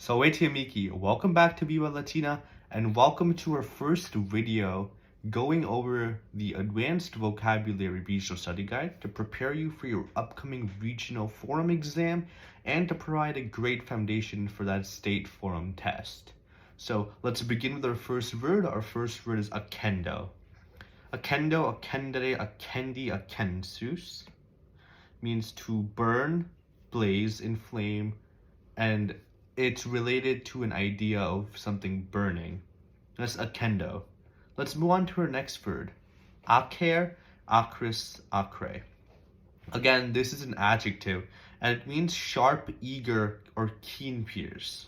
Salve Miki, welcome back to Viva Latina and welcome to our first video going over the Advanced Vocabulary Regional Study Guide to prepare you for your upcoming Regional Forum exam and to provide a great foundation for that State Forum test. So let's begin with our first word. Our first word is Accendo. Accendo, accendere, accendi, accensus means to burn, blaze, inflame, and it's related to an idea of something burning. That's accendo. Let's move on to our next word. Acer, acris, acre. Again, this is an adjective and it means sharp, eager, or keen pierce.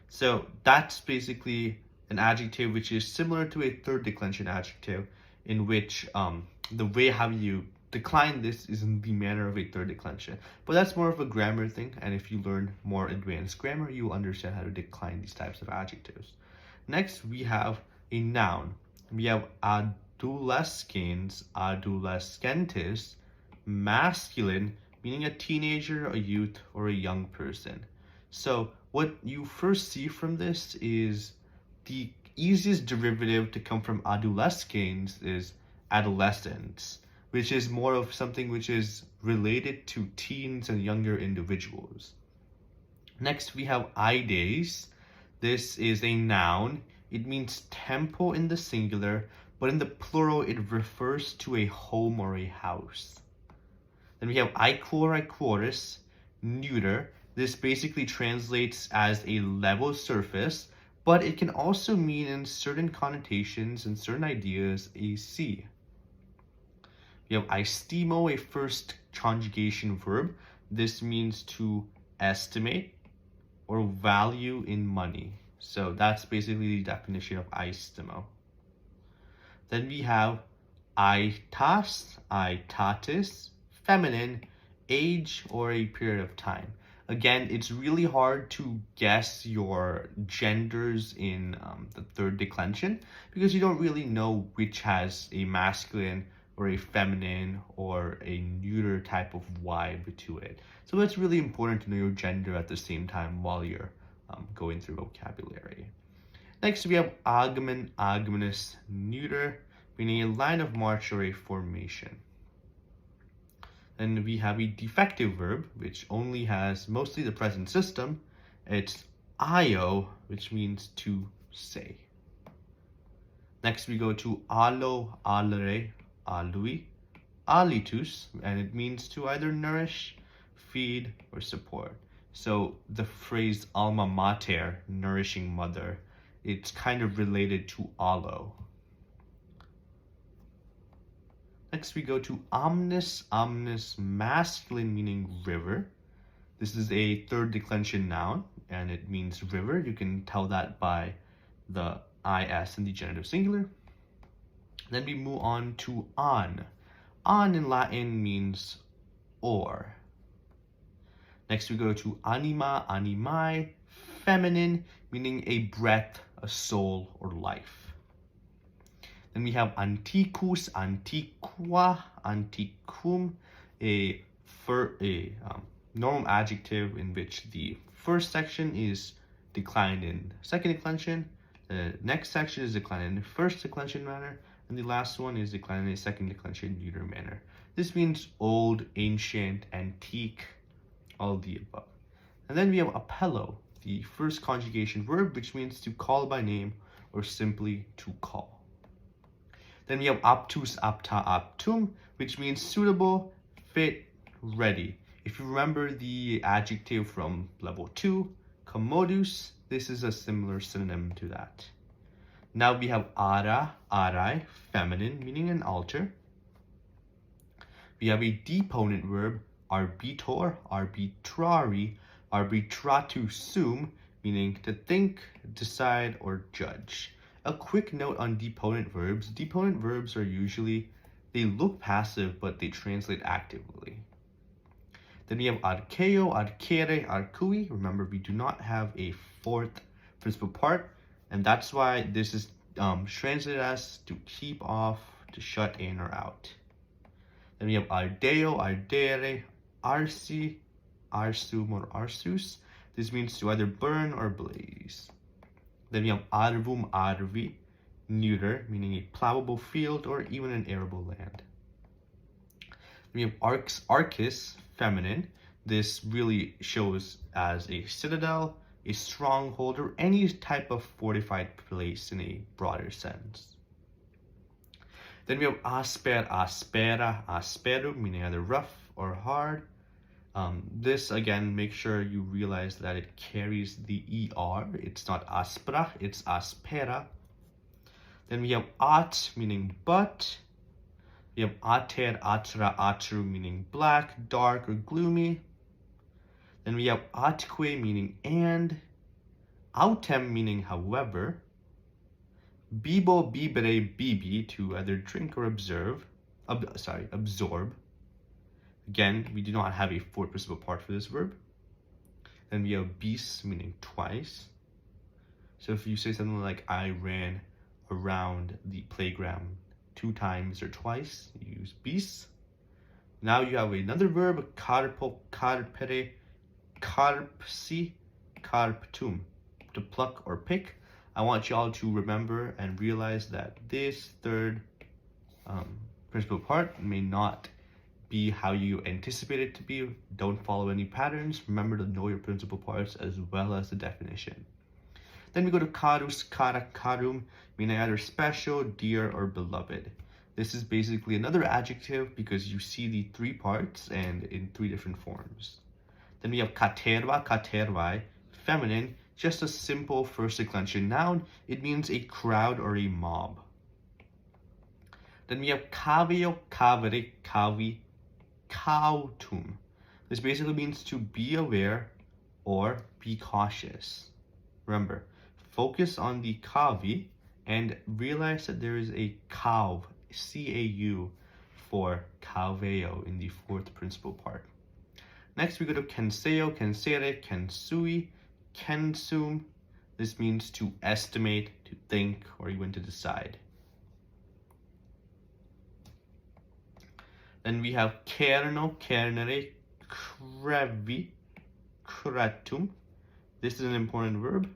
So that's basically an adjective which is similar to a third declension adjective in which the way how you decline this is in the manner of a third declension. But that's more of a grammar thing, and if you learn more advanced grammar, you will understand how to decline these types of adjectives. Next, we have a noun. We have adolescens, adolescentes, masculine, meaning a teenager, a youth, or a young person. So what you first see from this is the easiest derivative to come from adolescens is adolescents, which is more of something which is related to teens and younger individuals. Next, we have ides. This is a noun. It means temple in the singular, but in the plural, it refers to a home or a house. Then we have iquor, iquoris, neuter. This basically translates as a level surface, but it can also mean in certain connotations and certain ideas a sea. We have estimo, a first conjugation verb. This means to estimate or value in money. So that's basically the definition of estimo. Then we have aitas, aitatis, feminine, age or a period of time. Again, it's really hard to guess your genders in the third declension because you don't really know which has a masculine or a feminine or a neuter type of vibe to it. So it's really important to know your gender at the same time while you're going through vocabulary. Next, we have agmen, agmenus, neuter, meaning a line of march or a formation. Then we have a defective verb, which only has mostly the present system. It's io, which means to say. Next, we go to allo, allere, alui, alitus, and it means to either nourish, feed, or support. So the phrase alma mater, nourishing mother, it's kind of related to allo. Next we go to omnis, omnis, masculine meaning river. This is a third declension noun and it means river. You can tell that by the is in the genitive singular. Then we move on to on. On in Latin means or. Next we go to anima, animae, feminine, meaning a breath, a soul, or life. Then we have antiquus, antiqua, antiquum, a normal adjective in which the first section is declined in second declension, the next section is declined in the first declension manner, and the last one is declined in a second declension neuter manner. This means old, ancient, antique, all of the above. And then we have appello, the first conjugation verb, which means to call by name or simply to call. Then we have aptus, apta, aptum, which means suitable, fit, ready. If you remember the adjective from level 2, commodus, this is a similar synonym to that. Now we have ara, arai, feminine, meaning an altar. We have a deponent verb, arbitor, arbitrari, arbitratu sum, meaning to think, decide, or judge. A quick note on deponent verbs. Deponent verbs are usually, they look passive, but they translate actively. Then we have archeo, archere, arcui. Remember, we do not have a fourth principal part, and that's why this is translated as to keep off, to shut in or out. Then we have ardeo, ardere, arsi, arsum, or arsus. This means to either burn or blaze. Then we have arvum arvi, neuter, meaning a plowable field or even an arable land. We have arcus, feminine. This really shows as a citadel, a stronghold, or any type of fortified place in a broader sense. Then we have asper, aspera, asperum, meaning either rough or hard. This again, make sure you realize that it carries the ER. It's not aspera, it's aspera. Then we have at, meaning but. We have ater, atra, atru, meaning black, dark, or gloomy. Then we have atque, meaning and. Autem, meaning however. Bibo, bibere, bibi, to either drink or absorb. Again, we do not have a fourth participle part for this verb. Then we have bis, meaning twice. So if you say something like, I ran around the playground 2 times or twice, you use bis. Now you have another verb, carpo, carpere, carpsi, carptum, to pluck or pick. I want y'all to remember and realize that this third principal part may not be how you anticipate it to be. Don't follow any patterns. Remember to know your principal parts as well as the definition. Then we go to carus, cara, carum, meaning either special, dear, or beloved. This is basically another adjective because you see the 3 parts and in 3 different forms. Then we have caterva, catervae, feminine, just a simple first declension noun. It means a crowd or a mob. Then we have cavio, cavere, cavi, cautum. This basically means to be aware or be cautious. Remember, focus on the cavi and realize that there is a cau, C-A-U, for calveo in the 4th principal part. Next we go to kenseo, kensere, kensui, kensum. This means to estimate, to think, or even to decide. Then we have kerno, kernere, crevi, cretum. This is an important verb,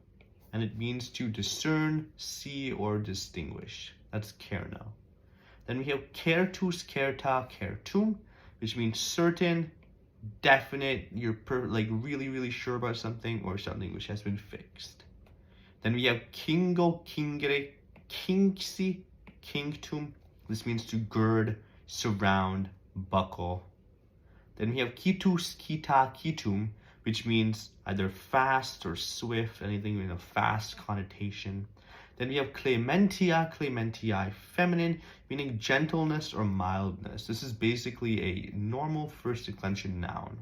and it means to discern, see, or distinguish. That's kerno. Then we have certus, certa, certum, which means certain, definite, you're really sure about something, or something which has been fixed. Then we have kingo, kingere, kingsi, kingtum. This means to gird, surround, buckle. Then we have kitus, kita, kitum, which means either fast or swift, anything with a fast connotation. Then we have clementia, clementiae, feminine, meaning gentleness or mildness. This is basically a normal first declension noun.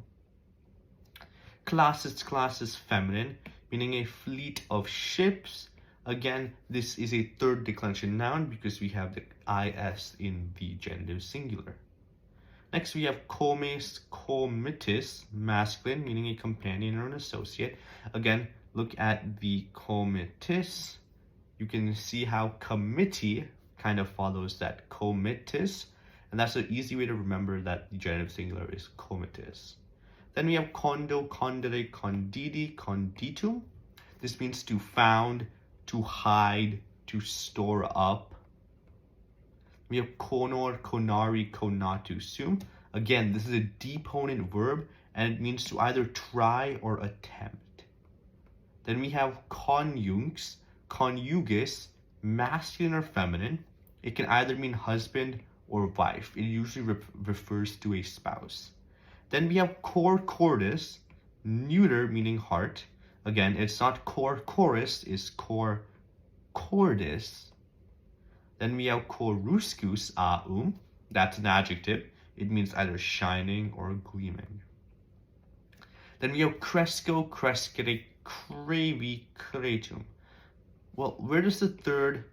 Classis, classis, feminine, meaning a fleet of ships. Again, this is a 3rd declension noun because we have the is in the genitive singular. Next, we have comes, comitis, masculine, meaning a companion or an associate. Again, look at the comitis. You can see how committee kind of follows that comitis, and that's an easy way to remember that the genitive singular is comitis. Then we have condo, condere, condidi, conditum. This means to found, to hide, to store up. We have conor, conari, conatu, sum. Again, this is a deponent verb, and it means to either try or attempt. Then we have conjunx, conjugis, masculine or feminine. It can either mean husband or wife. It usually refers to a spouse. Then we have cor cordis, neuter, meaning heart. Again, it's not cor chorus, it's cor cordis. Then we have coruscus aum. That's an adjective. It means either shining or gleaming. Then we have cresco, crescere, crevi, cretum. Well, where does the 3rd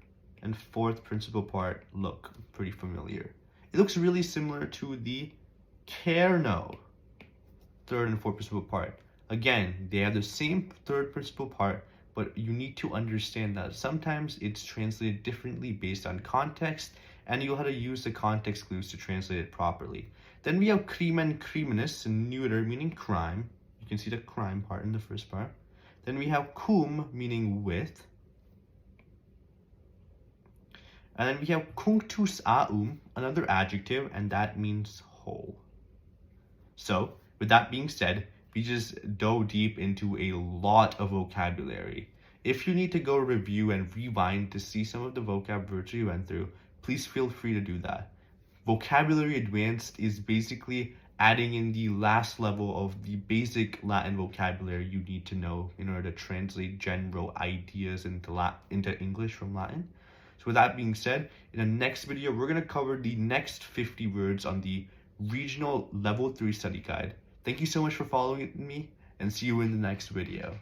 and 4th principal part look? Pretty familiar. It looks really similar to the kerno, 3rd and 4th principal part. Again, they have the same 3rd principal part, but you need to understand that sometimes it's translated differently based on context, and you'll have to use the context clues to translate it properly. Then we have crimen, criminis, neuter, meaning crime. You can see the crime part in the first part. Then we have cum, meaning with. And then we have cunctus aum, another adjective, and that means whole. So, with that being said, we just dove deep into a lot of vocabulary. If you need to go review and rewind to see some of the vocab words we went through, please feel free to do that. Vocabulary Advanced is basically adding in the last level of the basic Latin vocabulary you need to know in order to translate general ideas into English from Latin. So with that being said, in the next video, we're going to cover the next 50 words on the Regional Level 3 Study Guide. Thank you so much for following me, and see you in the next video.